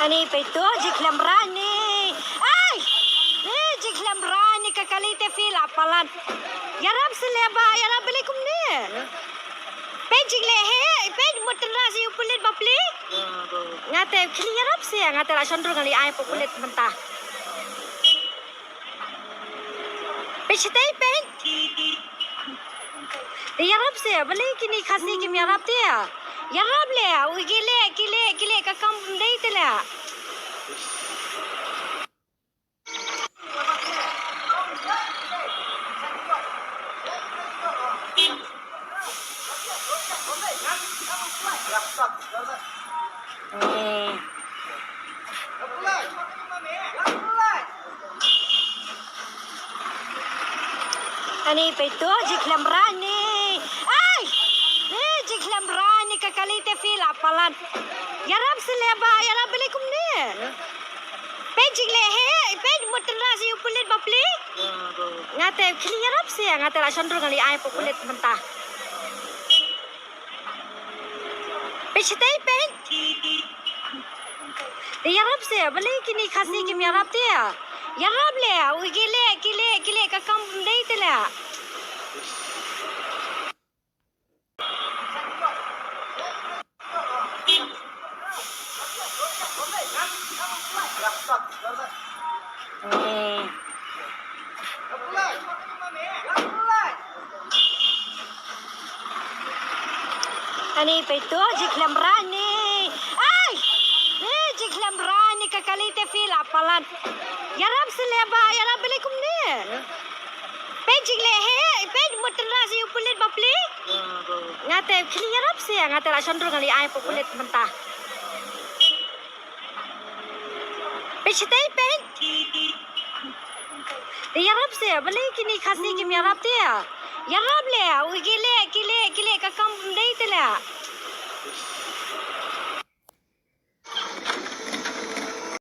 Ani pa ito, jiklam rani. Ay! Jiklam rani kakalite fila palan. Yarab seleba, yarab balikum ni. Pejik lehe, pej mutan rasi upulit bapli. Ngate kini yarab sih, ngate la condro ngali ay populit mentah. Pejtai pej. Yarab sih, beli kini kasih kim yarab dia. Yarab le, gile kakam dei tela. Ani pa ito, jiklam rani. Ay! Jiklam rani kakalite fila palan. Yarab seleba, yarab balikum ni. Pejik lehe, pej mutan rasi upulit bapli. Ngate kini yarab sih, ngate la condro ngali ay populit mentah. Pejtai pej. Yarab sih, beli kini kasih kim yarab dia. Yarab le, gile kakam dei tela. Ani pa ito, jiklam rani. Ay! Jiklam rani kakalite fila palan. Yarab seleba, yarab balikum ni. Pejik lehe, pej mutan rasi upulit bapli. Ngate kini yarab sih, ngate la condro ngali ay populit mentah. Pejtai pej. Yarab sih, beli kini kasih kim yarab dia. Yarab le, gile kakam dei tela.